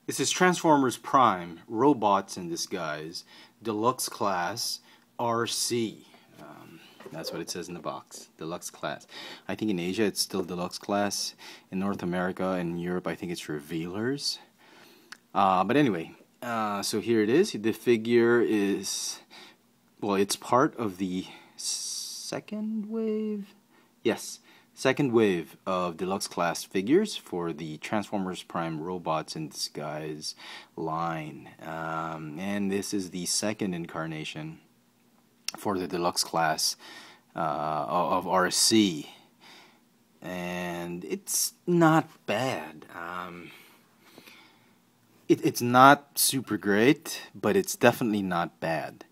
This is Transformers Prime, Robots in Disguise, Deluxe Class, Arcee. That's what it says in the box, Deluxe Class. I think in Asia it's still Deluxe Class. In North America and Europe I think it's Revealers. But anyway, so here it is. The figure is, well, it's part of the second wave? Yes. Second wave of Deluxe Class figures for the Transformers Prime Robots in Disguise line. And this is the second incarnation for the Deluxe Class of Arcee. And it's not bad. It's not super great, but it's definitely not bad.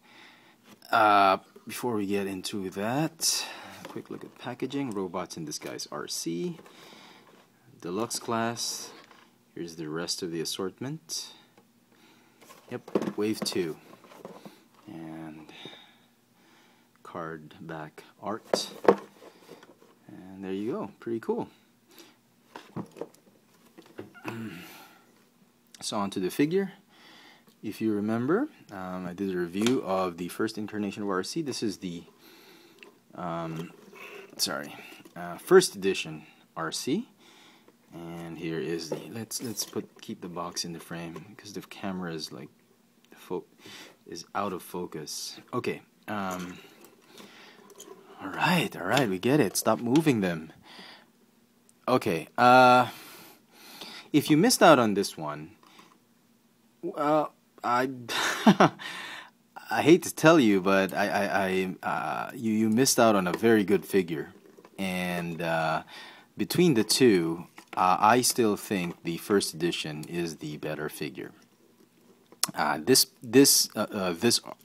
Before we get into that, quick look at packaging. Robots in Disguise Arcee, Deluxe Class. Here's the rest of the assortment. Yep, Wave 2. And card back art. And there you go. Pretty cool. So on to the figure. If you remember, I did a review of the first incarnation of Arcee. This is the first edition Arcee, and here is the keep the box in the frame because the camera is like is out of focus. Okay, all right, we get it. Stop moving them. Okay, if you missed out on this one, well, I hate to tell you, but you missed out on a very good figure, and between the two, I still think the first edition is the better figure. This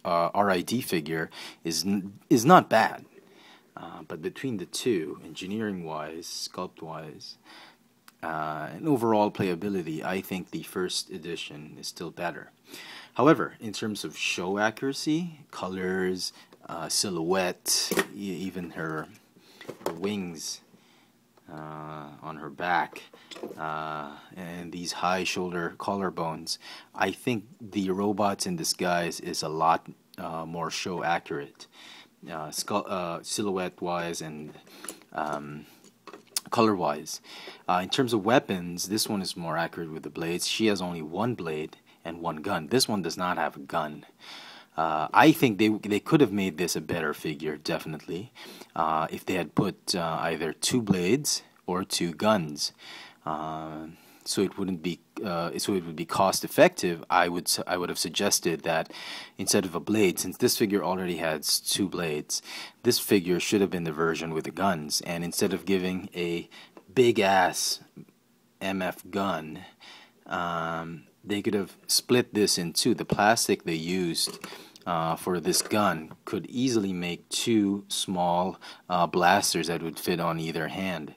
R.I.D. figure is not bad, but between the two, engineering-wise, sculpt-wise, and overall playability, I think the first edition is still better. However, in terms of show accuracy, colors, silhouette, even her wings on her back, and these high shoulder collarbones, I think the Robots in Disguise is a lot more show accurate, silhouette-wise and color-wise. In terms of weapons, this one is more accurate with the blades. She has only one blade and one gun. This one does not have a gun. I think they could have made this a better figure, definitely, if they had put either two blades or two guns. So it wouldn't be so it would be cost effective. I would have suggested that instead of a blade, since this figure already has two blades, this figure should have been the version with the guns. And instead of giving a big ass MF gun, they could have split this in two. The plastic they used for this gun could easily make two small blasters that would fit on either hand,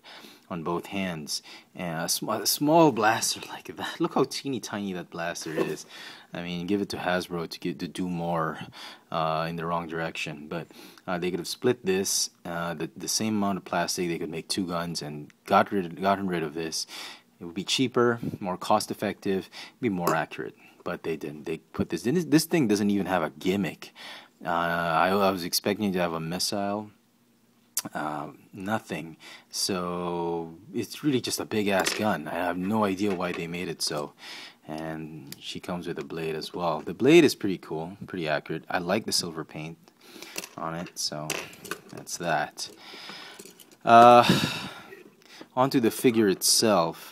on both hands. And a small blaster like that. Look how teeny tiny that blaster is. I mean, give it to Hasbro to do more in the wrong direction. But they could have split this, the same amount of plastic. They could make two guns and gotten rid of this. It would be cheaper, more cost-effective, be more accurate. But they didn't. They put this. This thing doesn't even have a gimmick. I was expecting to have a missile. Nothing. So it's really just a big-ass gun. I have no idea why they made it so. And she comes with a blade as well. The blade is pretty cool, pretty accurate. I like the silver paint on it, so that's that. Onto the figure itself.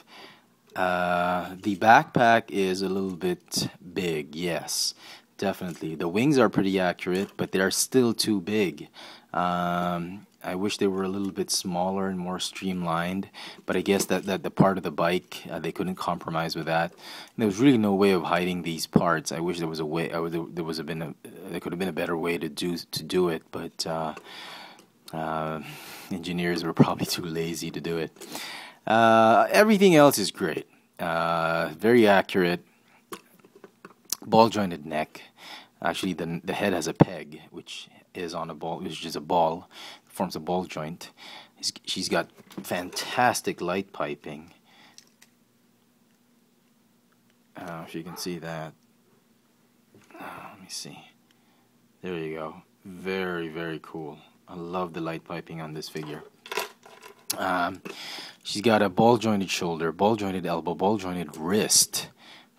The backpack is a little bit big, yes, definitely. The wings are pretty accurate, but they are still too big. I wish they were a little bit smaller and more streamlined, but I guess that the part of the bike, they couldn't compromise with that. And there was really no way of hiding these parts. I wish there was a way. There could have been a better way to do it, but engineers were probably too lazy to do it. Everything else is great. Very accurate. Ball jointed neck. Actually, the head has a peg, which is on a ball, which is a ball, forms a ball joint. She's got fantastic light piping. know if you can see that. Let me see. There you go. Very, very cool. I love the light piping on this figure. She's got a ball jointed shoulder, ball jointed elbow, ball jointed wrist.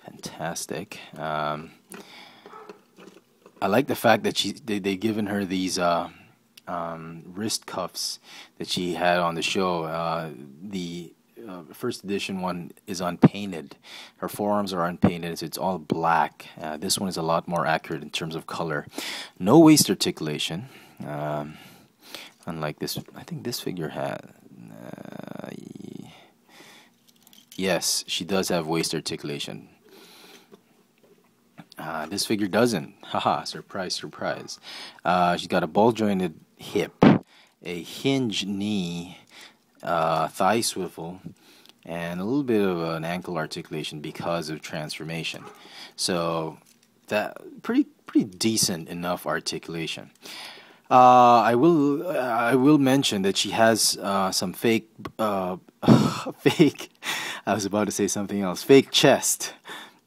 Fantastic. I like the fact that they've given her these wrist cuffs that she had on the show. The first edition one is unpainted. Her forearms are unpainted, so it's all black. This one is a lot more accurate in terms of color. No waist articulation. Unlike this, I think this figure had. Yes, she does have waist articulation. This figure doesn't. Haha, surprise, surprise. She's got a ball jointed hip, a hinge knee, thigh swivel, and a little bit of an ankle articulation because of transformation. So that pretty decent enough articulation. I will mention that she has some fake fake. I was about to say something else. Fake chest.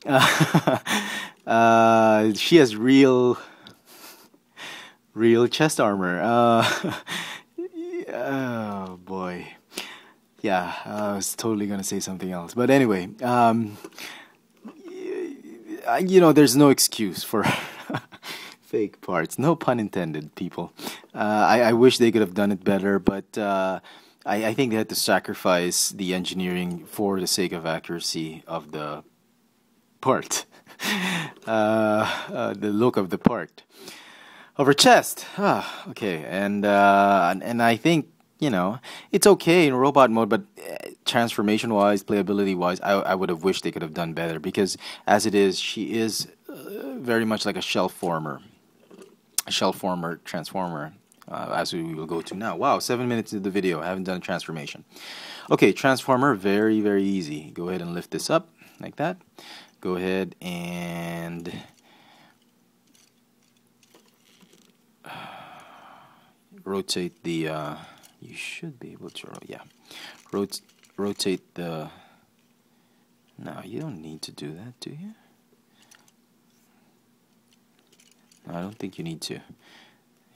She has real chest armor. Oh boy. Yeah, I was totally gonna say something else. But anyway, you know, there's no excuse for fake parts. No pun intended, people. I wish they could have done it better, but I think they had to sacrifice the engineering for the sake of accuracy of the part. The look of the part. Of her chest. Okay. And I think, you know, it's okay in robot mode, but transformation wise, playability wise, I would have wished they could have done better, because as it is, she is very much like a shell former transformer, as we will go to now. Wow, 7 minutes into the video, I haven't done a transformation. Okay, transformer, very, very easy. Go ahead and lift this up like that. Go ahead and rotate the, you should be able to, yeah, rotate the, no, you don't need to do that, do you? No, I don't think you need to.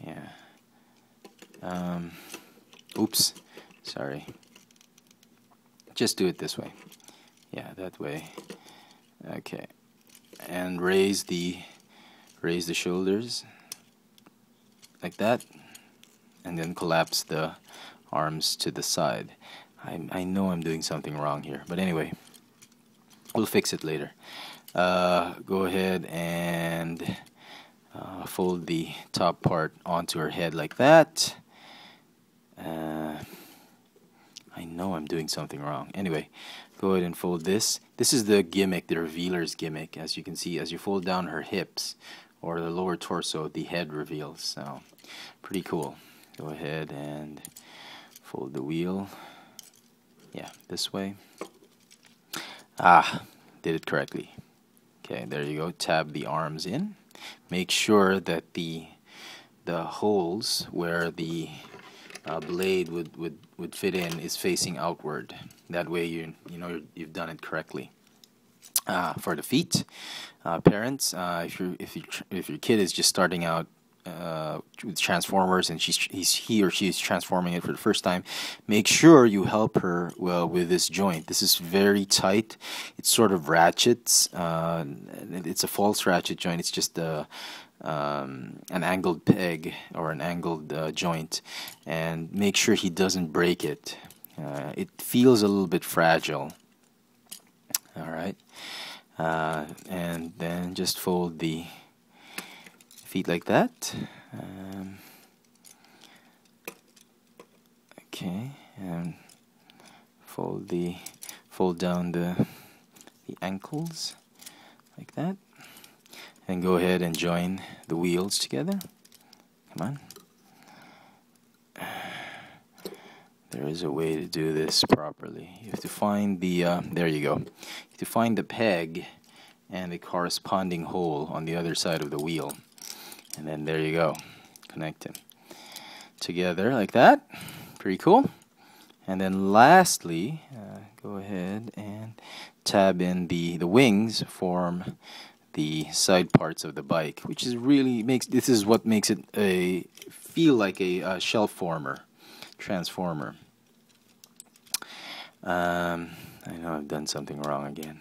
Yeah. Oops. Sorry. Just do it this way. Yeah, that way. Okay. And raise the shoulders like that, and then collapse the arms to the side. I know I'm doing something wrong here, but anyway, we'll fix it later. Go ahead and fold the top part onto her head like that. I know I'm doing something wrong. Anyway, go ahead and fold this. This is the gimmick, the revealer's gimmick. As you can see, as you fold down her hips or the lower torso, the head reveals. So, pretty cool. Go ahead and fold the wheel. Yeah, this way. Did it correctly. Okay, there you go. Tab the arms in. Make sure that the holes where the blade would fit in is facing outward. That way you know you've done it correctly. For the feet, parents, if your kid is just starting out with Transformers and he or she is transforming it for the first time, make sure you help her with this joint. This is very tight. It sort of ratchets. It's a false ratchet joint. It's just an angled peg or an angled joint, and make sure he doesn't break it. It feels a little bit fragile. All right, and then just fold the feet like that. Okay, and fold down the ankles like that, and go ahead and join the wheels together. Come on. There is a way to do this properly. You have to find the there you go. You have to find the peg and the corresponding hole on the other side of the wheel. And then there you go. Connect them together like that. Pretty cool. And then lastly, go ahead and tab in the wings form the side parts of the bike, which is really this is what makes it feel like a shelf former, transformer. I know I've done something wrong again.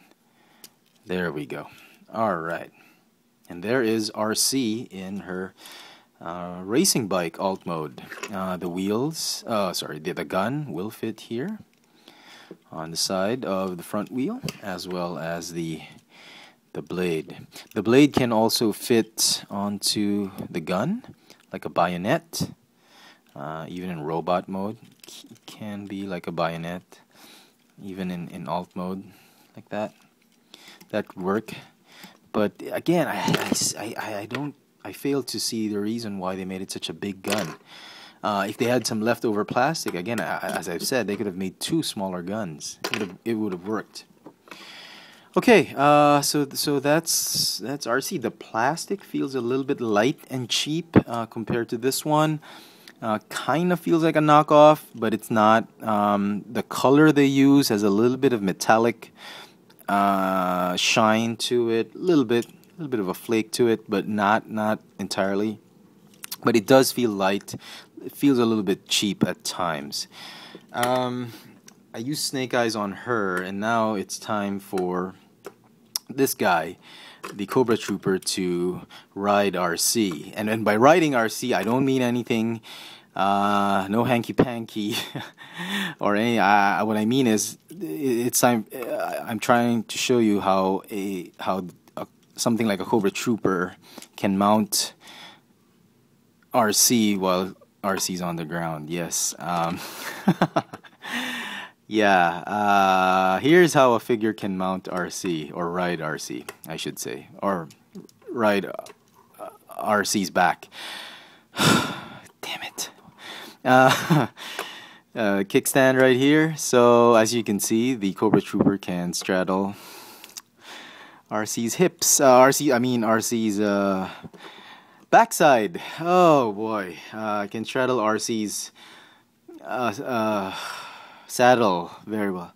There we go. All right, and there is Arcee in her racing bike alt mode. The wheels, the gun will fit here on the side of the front wheel, as well as the blade. The blade can also fit onto the gun like a bayonet. Even in robot mode, it can be like a bayonet. Even in alt mode, like that. That would work. But again, I fail to see the reason why they made it such a big gun. If they had some leftover plastic, again, as I've said, they could have made 2 smaller guns. It would have worked. Okay, so that's Arcee. The plastic feels a little bit light and cheap compared to this one. Kind of feels like a knockoff, but it's not. The color they use has a little bit of metallic shine to it, a little bit of a flake to it, but not entirely. But it does feel light. It feels a little bit cheap at times. I used Snake Eyes on her, and now it's time for this guy, the Cobra Trooper, to ride Arcee. And by riding Arcee, I don't mean anything, no hanky-panky or any. What I mean is, it's time. I'm trying to show you how something like a Cobra Trooper can mount Arcee while Arcee's on the ground. Yes. Yeah, here's how a figure can mount Arcee, or ride Arcee, I should say, or ride Arcee's back. Damn it. Kickstand right here. So as you can see, the Cobra Trooper can straddle Arcee's hips. Arcee's backside. Oh boy, can straddle Arcee's saddle very well.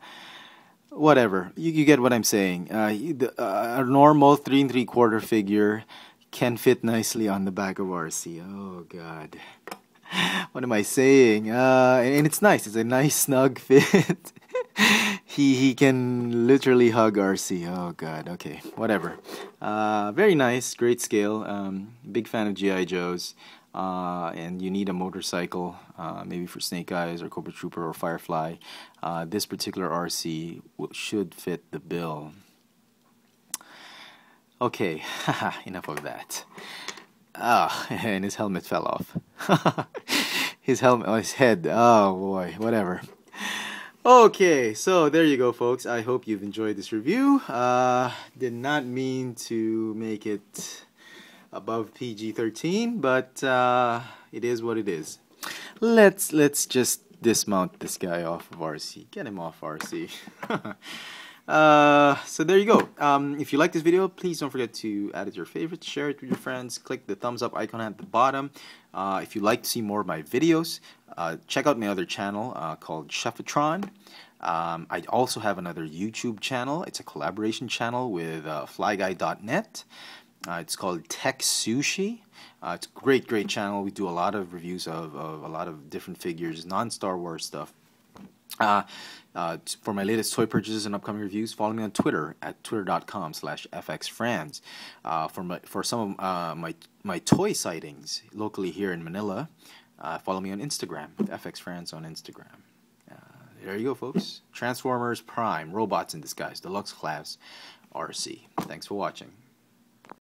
Whatever, you get what I'm saying. A normal 3 3/4 figure can fit nicely on the back of Arcee. Oh God, what am I saying? And it's nice. It's a nice snug fit. He can literally hug Arcee. Oh God. Okay. Whatever. Very nice. Great scale. Big fan of GI Joes. And you need a motorcycle, maybe for Snake Eyes or Cobra Trooper or Firefly. This particular Arcee should fit the bill. Okay, enough of that. And his helmet fell off. His head. Oh boy, whatever. Okay, so there you go, folks. I hope you've enjoyed this review. Did not mean to make it above PG-13, but it is what it is. Let's just dismount this guy off of Arcee. Get him off Arcee. So there you go. If you like this video, please don't forget to add it to your favorites, share it with your friends, click the thumbs up icon at the bottom. If you'd like to see more of my videos, check out my other channel called Chefatron. I also have another YouTube channel. It's a collaboration channel with flyguy.net. It's called Tech Sushi. It's a great channel. We do a lot of reviews of a lot of different figures, non-Star Wars stuff. For my latest toy purchases and upcoming reviews, follow me on Twitter at twitter.com/fxfranz. For some of my toy sightings locally here in Manila, follow me on Instagram, fxfranz on Instagram. There you go, folks. Transformers Prime, robots in disguise, deluxe class, Arcee. Thanks for watching.